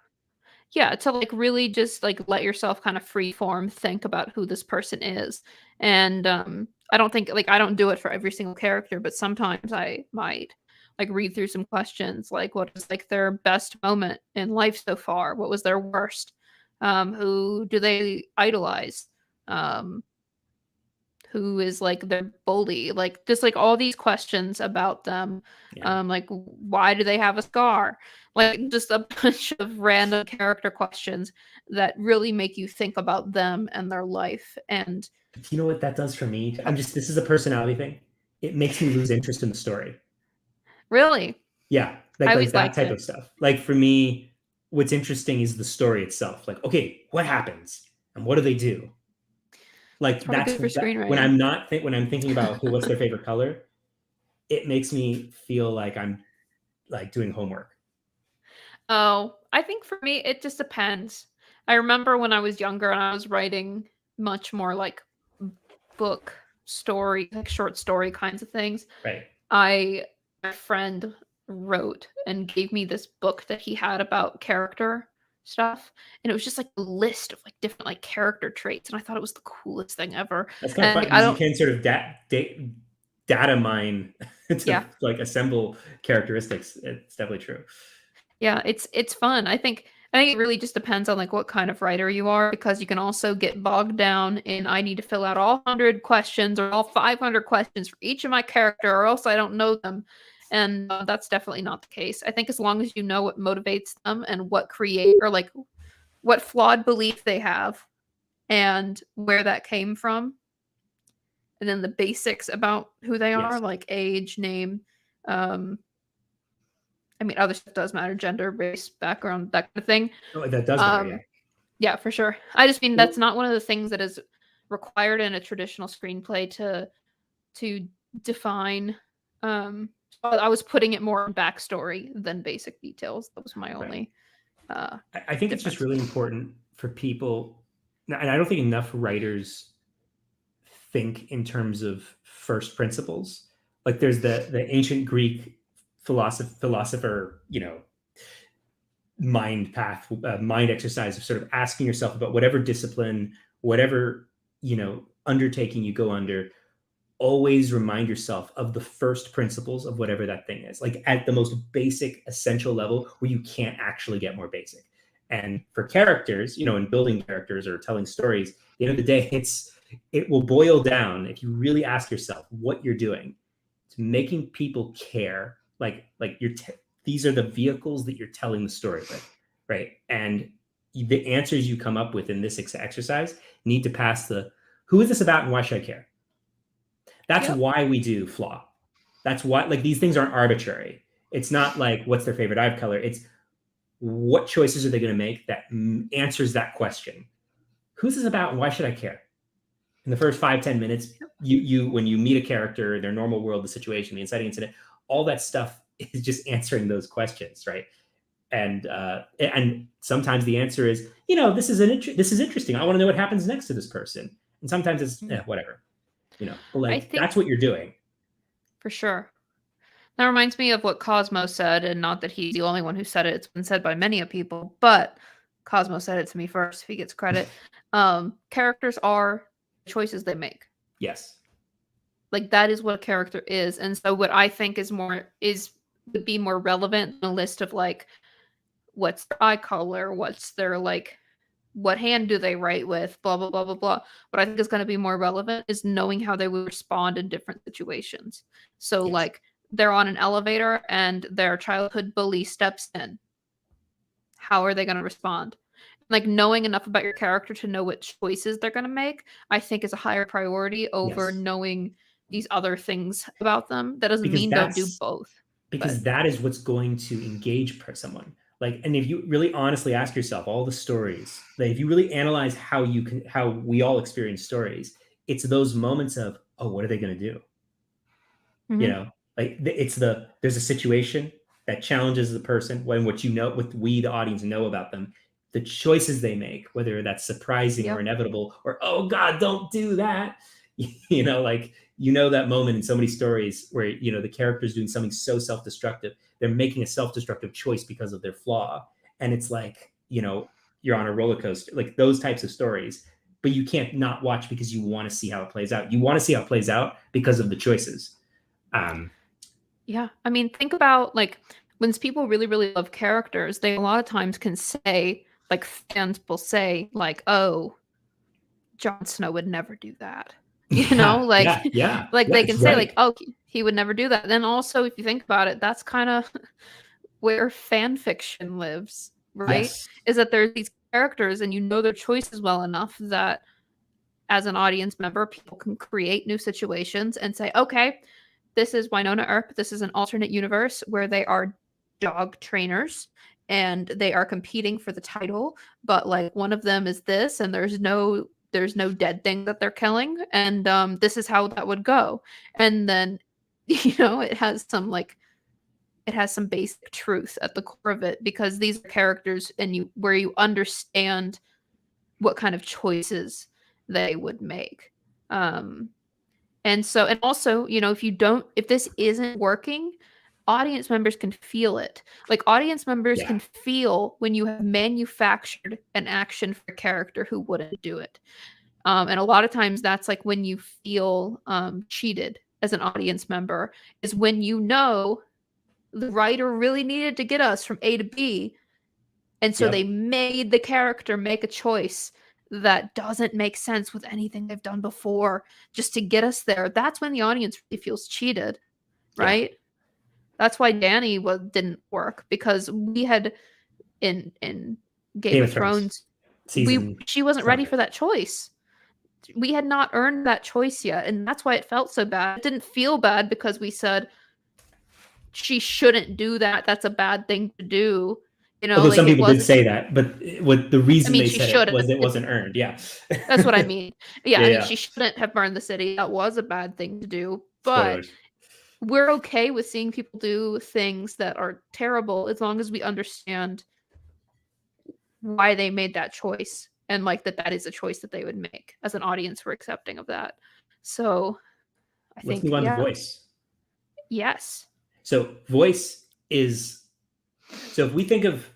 Yeah, to like really just like let yourself kind of free form think about who this person is. And I don't think like I don't do it for every single character, but sometimes I might like read through some questions like what is like their best moment in life so far? What was their worst? Who do they idolize? Um who is like their bully? Like just like all these questions about them. Yeah. Like why do they have a scar? Like just a bunch of random character questions that really make you think about them and their life. And You know what that does for me? This is a personality thing. It makes me lose interest in the story. really, Yeah. I Like always that liked type it. of stuff. Like for me, what's interesting is the story itself. Like, okay, what happens? And what do they do? It's Like probably that's good for that when screenwriting. I'm not when I'm thinking about okay, what's their favorite color, it makes me feel like I'm like doing homework. Oh, I think for me, it just depends. I remember when I was younger and I was writing much more like book story, like short story kinds of things. Right. I my friend wrote and gave me this book that he had about character stuff, and it was just like a list of like different like character traits, and I thought it was the coolest thing ever. That's kind of And fun like, I because you don't can sort of data mine to yeah. like assemble characteristics. It's definitely true. Yeah, it's fun. I think it really just depends on like what kind of writer you are because you can also get bogged down in I need to fill out all 100 questions or all 500 questions for each of my character or else I don't know them. And that's definitely not the case. I think as long as you know what motivates them and what create or like what flawed belief they have and where that came from and then the basics about who they are Yes. like age, name, um I mean, other stuff does matter, gender, race, background, that kind of thing. Oh, that does matter. Yeah. Um, yeah, for sure. I just mean that's Well, not one of the things that is required in a traditional screenplay to define. I was putting it more in backstory than basic details. That was my right. only I think it's just difference. really important for people, and I don't think enough writers think in terms of first principles. Like there's the ancient Greek philosopher, mind exercise of sort of asking yourself about whatever discipline, whatever undertaking you go under. Always remind yourself of the first principles of whatever that thing is, like at the most basic, essential level where you can't actually get more basic. And for characters, in building characters or telling stories, at the end of the day, it will boil down if you really ask yourself what you're doing to making people care. Like these are the vehicles that you're telling the story with, right? And the answers you come up with in this exercise need to pass the who is this about and why should I care? That's Yep. why we do flaw. That's why like these things aren't arbitrary. It's not like what's their favorite eye color. It's what choices are they going to make that answers that question. Who's this about and why should I care? In the first 5-10 minutes, you when you meet a character, their normal world, the situation, the inciting incident, all that stuff is just answering those questions, right? And sometimes the answer is, this is interesting. I want to know what happens next to this person. And sometimes it's whatever, but I like think that's what you're doing. for sure. That reminds me of what Cosmo said, and not that he's the only one who said it. It's been said by many of people, but Cosmo said it to me first. If he gets credit, characters are choices they make. Yes. Like that is what a character is. And so what I think would be more relevant than a list of like what's their eye color, what's their like what hand do they write with, blah blah blah blah blah. What I think is going to be more relevant is knowing how they would respond in different situations. So Yes. like they're on an elevator and their childhood bully steps in. How are they going to respond? Like knowing enough about your character to know what choices they're going to make, I think is a higher priority over Yes. knowing these other things about them. That doesn't Because mean don't do both. because that is what's going to engage someone. Like, and if you really honestly ask yourself all the stories, like if you really analyze how we all experience stories, it's those moments of, oh, what are they going to do? Mm-hmm. You know, like there's a situation that challenges the person, when what what we, the audience, know about them, the choices they make, whether that's surprising or inevitable, or, oh God, don't do that. Like, that moment in so many stories where, the character's doing something so self-destructive, they're making a self-destructive choice because of their flaw. And it's like, you're on a roller coaster, like those types of stories, but you can't not watch because you want to see how it plays out. You want to see how it plays out because of the choices. Yeah. I mean, think about like when people really, really love characters, they a lot of times can say, like fans will say, like, oh, Jon Snow would never do that. Like they can say, like, oh, he would never do that. Then also, if you think about it, that's kind of where fan fiction lives, right? Yes. Is that there's these characters and their choices well enough that as an audience member, people can create new situations and say, okay, this is Winona Earp. This is an alternate universe where they are dog trainers and they are competing for the title, but like one of them is this, and there's no dead thing that they're killing, and this is how that would go. And then it has some basic truth at the core of it, because these are characters where you understand what kind of choices they would make. And also, if this isn't working, audience members can feel it. Like audience members can feel when you have manufactured an action for a character who wouldn't do it. And a lot of times that's like when you feel cheated as an audience member, is when the writer really needed to get us from A to B. And so they made the character make a choice that doesn't make sense with anything they've done before just to get us there. That's when the audience really feels cheated, right? That's why Dany didn't work, because we had in Game of Thrones she wasn't ready for that choice. We had not earned that choice yet, and that's why it felt so bad. It didn't feel bad because we said she shouldn't do that. That's a bad thing to do. Although like some people did say that, but what the reason they said it was, it wasn't earned. Yeah. That's what I mean. Yeah, I mean, she shouldn't have burned the city. That was a bad thing to do. But Spoilers. We're okay with seeing people do things that are terrible as long as we understand why they made that choice, and like that is a choice that they would make. As an audience, we're accepting of that. So I think, let's move on to voice. Yes. So voice is, so if we think of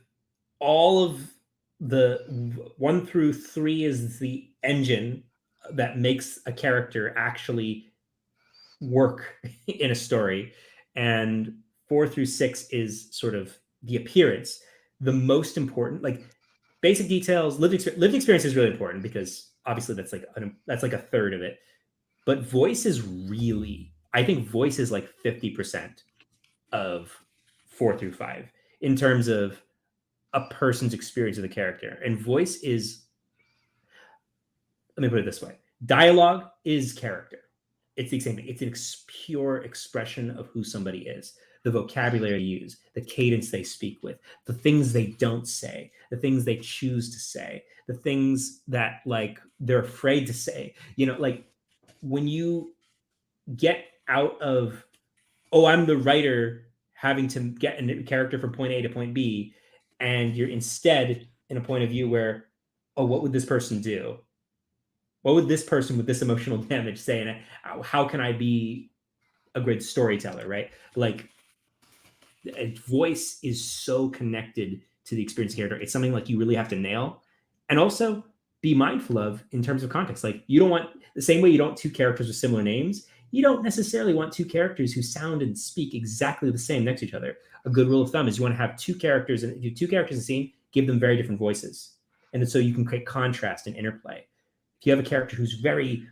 all of the 1 through 3 is the engine that makes a character actually work in a story, and 4 through 6 is sort of the appearance. The most important, like basic details, lived experience is really important, because obviously that's like a third of it. But voice is really, I think voice is like 50% of 4 through 5 in terms of a person's experience of the character. And voice is, let me put it this way, dialogue is character. It's the same thing. It's an pure expression of who somebody is. The vocabulary they use, the cadence they speak with, the things they don't say, the things they choose to say, the things that like they're afraid to say. Like when you get out of, oh, I'm the writer having to get a character from point A to point B, and you're instead in a point of view where, oh, what would this person do? What would this person with this emotional damage say? And how can I be a great storyteller, right? Like, a voice is so connected to the experience of character. It's something like you really have to nail. And also, be mindful of in terms of context. Like, you don't want, the same way you don't want two characters with similar names, you don't necessarily want two characters who sound and speak exactly the same next to each other. A good rule of thumb is you want to have two characters, and if you have two characters in a scene, give them very different voices. And so you can create contrast and interplay. If you have a character who's very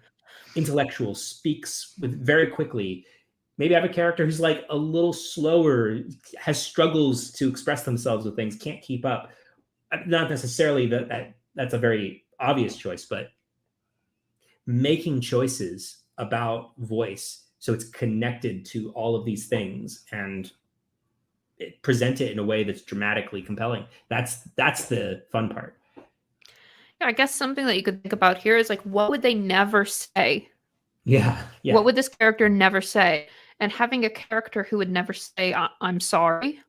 intellectual, speaks with very quickly, maybe have a character who's like a little slower, has struggles to express themselves with things, can't keep up. Not necessarily that's a very obvious choice, but making choices about voice so it's connected to all of these things and present it in a way that's dramatically compelling. That's the fun part. Yeah, I guess something that you could think about here is like, what would they never say? Yeah. What would this character never say? And having a character who would never say I'm sorry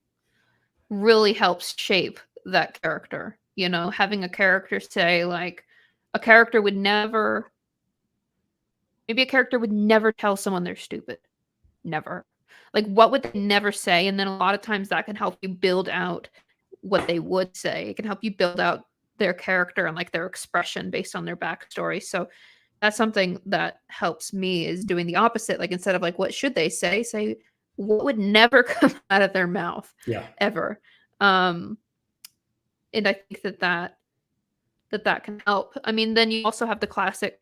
really helps shape that character. You know, having a character say, like, a character would never tell someone they're stupid. Never. Like, what would they never say? And then a lot of times that can help you build out what they would say. It can help you build out their character and like their expression based on their backstory. So that's something that helps me, is doing the opposite. Like, instead of like, what should they say what would never come out of their mouth. Yeah. Ever. And I think that can help. I mean, then you also have the classic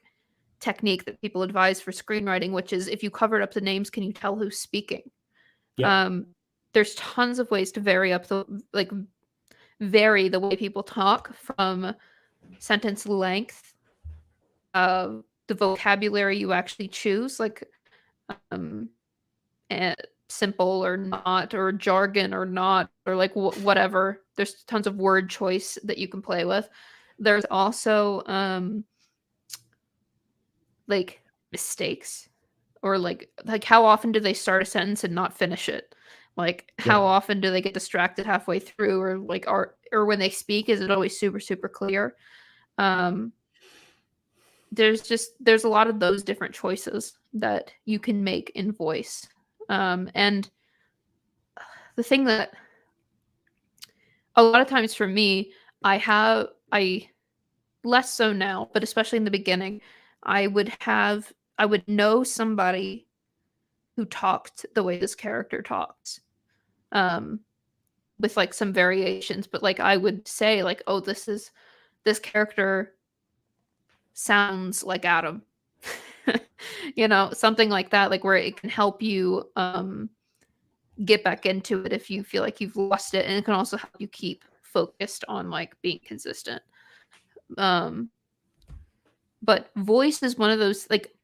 technique that people advise for screenwriting, which is, if you covered up the names, can you tell who's speaking? Yeah. There's tons of ways to vary the way people talk, from sentence length, the vocabulary you actually choose, like simple or not, or jargon or not, or like whatever. There's tons of word choice that you can play with. There's also like mistakes, or like how often do they start a sentence and not finish it? Like, how often do they get distracted halfway through, or like or when they speak, is it always super super clear? There's a lot of those different choices that you can make in voice. And the thing that a lot of times for me, I less so now, but especially in the beginning, I would know somebody who talked the way this character talks, with like some variations, but like I would say like, oh, this character sounds like Adam. You know, something like that, like where it can help you get back into it if you feel like you've lost it, and it can also help you keep focused on like being consistent. But voice is one of those, like,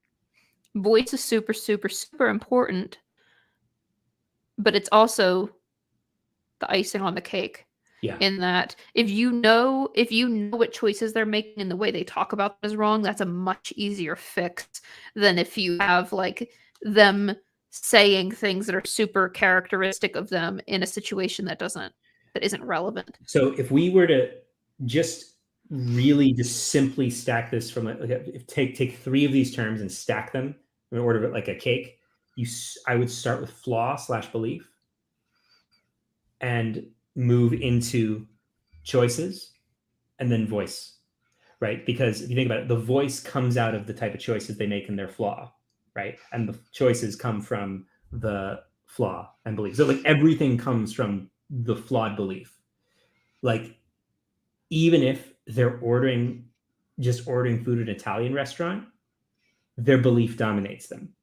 voice is super super super important, but it's also the icing on the cake. Yeah. In that, if you know what choices they're making and the way they talk about them is wrong, that's a much easier fix than if you have like them saying things that are super characteristic of them in a situation that isn't relevant. So if we were to just really just simply stack this from like take three of these terms and stack them in order of like a cake, I would start with flaw/belief and move into choices and then voice, right? Because if you think about it, the voice comes out of the type of choices they make in their flaw, right? And the choices come from the flaw and belief. So like everything comes from the flawed belief. Like, even if they're ordering food at an Italian restaurant, their belief dominates them.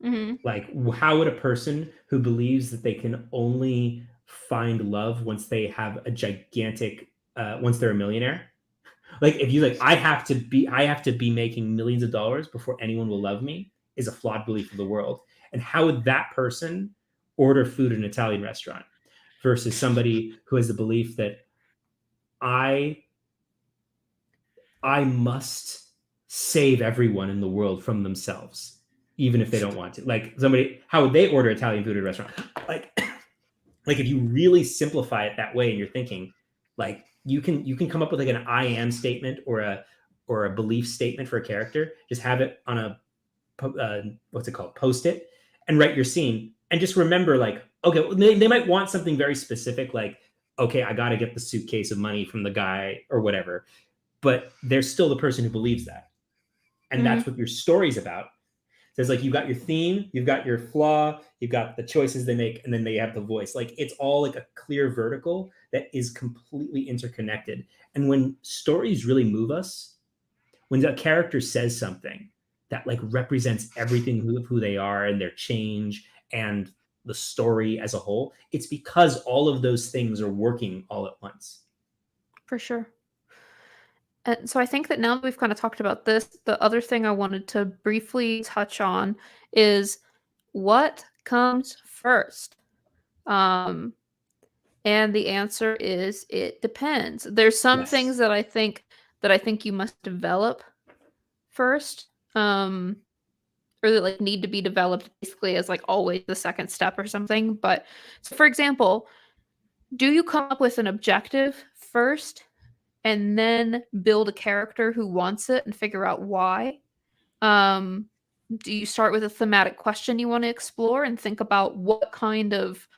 Mm-hmm. Like, how would a person who believes that they can only find love once they have a gigantic once they're a millionaire, like if you like I have to be making millions of dollars before anyone will love me, is a flawed belief of the world. And how would that person order food in an Italian restaurant versus somebody who has the belief that I must save everyone in the world from themselves, even if they don't want to? Like, somebody, how would they order Italian food at a restaurant? Like if you really simplify it that way in your thinking, like you can come up with like an I am statement or a belief statement for a character. Just have it on a what's it called, Post-it, and write your scene. And just remember, like, okay, they might want something very specific, like, okay, I got to get the suitcase of money from the guy or whatever. but they're still the person who believes that. And that's what your story's about. There's like, you've got your theme, you've got your flaw, you've got the choices they make, and then they have the voice. Like, it's all like a clear vertical that is completely interconnected. And when stories really move us, when a character says something that like represents everything of who they are and their change and the story as a whole, it's because all of those things are working all at once. For sure. And so I think that now that we've kind of talked about this, the other thing I wanted to briefly touch on is what comes first. And the answer is it depends. There's some things that I think you must develop first, or that like need to be developed basically as like always the second step or something. But so for example, do you come up with an objective first and then build a character who wants it and figure out why? Do you start with a thematic question you want to explore and think about what kind of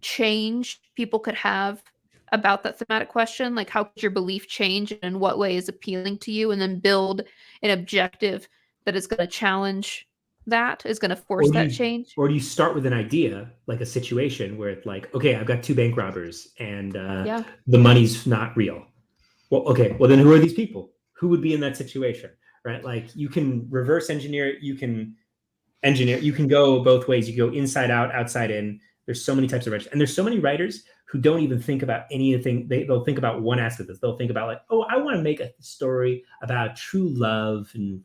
change people could have about that thematic question? Like, how could your belief change and in what way is appealing to you? And then build an objective that is going to challenge that, is going to force that change. Or do you start with an idea, like a situation where it's like, okay, I've got 2 bank robbers and the money's not real. Well, okay, well then who are these people? Who would be in that situation, right? Like, you can reverse engineer it, you can go both ways. You go inside out, outside in. There's so many types of writers, and there's so many writers who don't even think about anything. They'll think about one aspect of this. They'll think about like, oh, I want to make a story about true love and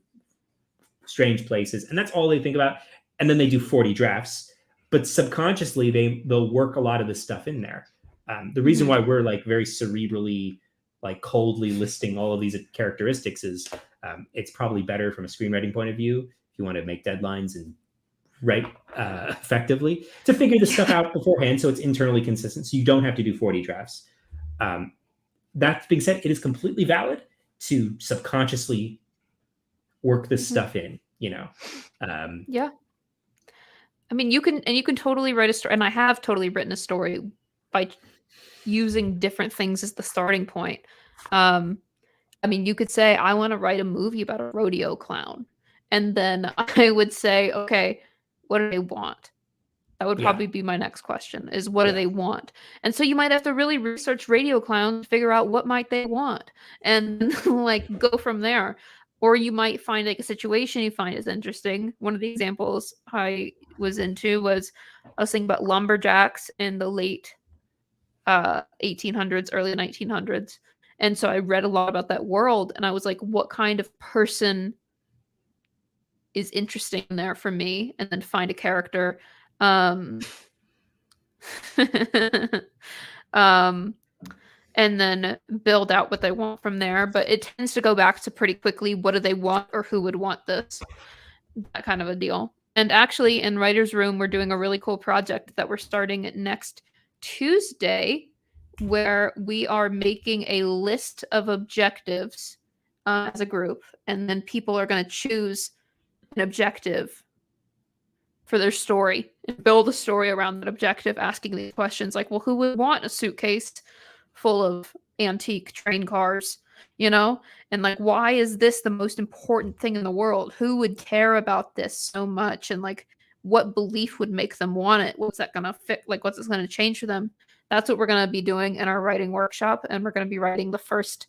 strange places, and that's all they think about. And then they do 40 drafts, but subconsciously they'll work a lot of this stuff in there. The reason why we're like very cerebrally, like coldly listing all of these characteristics is it's probably better from a screenwriting point of view if you want to make deadlines and write effectively, to figure this stuff out beforehand so it's internally consistent, so you don't have to do 40 drafts. That being said, it is completely valid to subconsciously work this stuff in, you know. Yeah. I mean, you can totally write a story, and I have totally written a story by using different things as the starting point. I mean, you could say, I want to write a movie about a rodeo clown. And then I would say, okay, what do they want? That would probably be my next question, is what do they want? And so you might have to really research rodeo clowns, figure out what might they want, and like go from there. Or you might find like a situation you find is interesting. One of the examples I was into was, I was thinking about lumberjacks in the late 1800s, early 1900s. And so I read a lot about that world, and I was like, what kind of person is interesting there for me? And then find a character. And then build out what they want from there. But it tends to go back to pretty quickly, what do they want, or who would want this? That kind of a deal. And actually, in Writer's Room, we're doing a really cool project that we're starting next Tuesday, where we are making a list of objectives as a group, and then people are going to choose an objective for their story and build a story around that objective, asking these questions like, well, who would want a suitcase full of antique train cars, you know? And like, why is this the most important thing in the world? Who would care about this so much? And like, what belief would make them want it? What's that going to fit? Like, what's this going to change for them? That's what we're going to be doing in our writing workshop. And we're going to be writing the first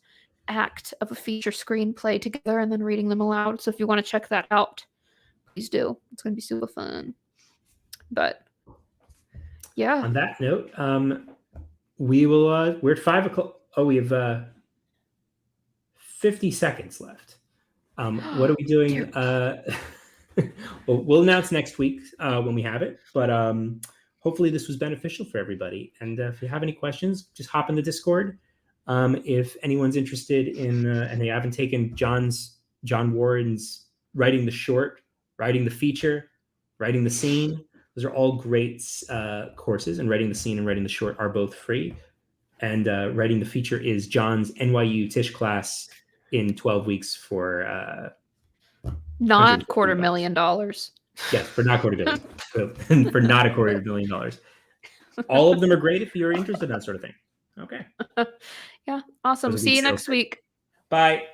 act of a feature screenplay together and then reading them aloud. So if you want to check that out, please do. It's going to be super fun. But yeah. On that note, we will, we're at 5 o'clock. Oh, we have 50 seconds left. What are we doing? Well, we'll announce next week when we have it, but hopefully this was beneficial for everybody. And if you have any questions, just hop in the Discord. If anyone's interested in, and they haven't taken John Warren's writing the short, writing the feature, writing the scene, those are all great courses, and writing the scene and writing the short are both free. And writing the feature is John's NYU Tisch class in 12 weeks for not $250,000. Yes, for not $250,000. For not $250,000. All of them are great if you're interested in that sort of thing. Okay. Yeah, awesome. See you next week. Bye.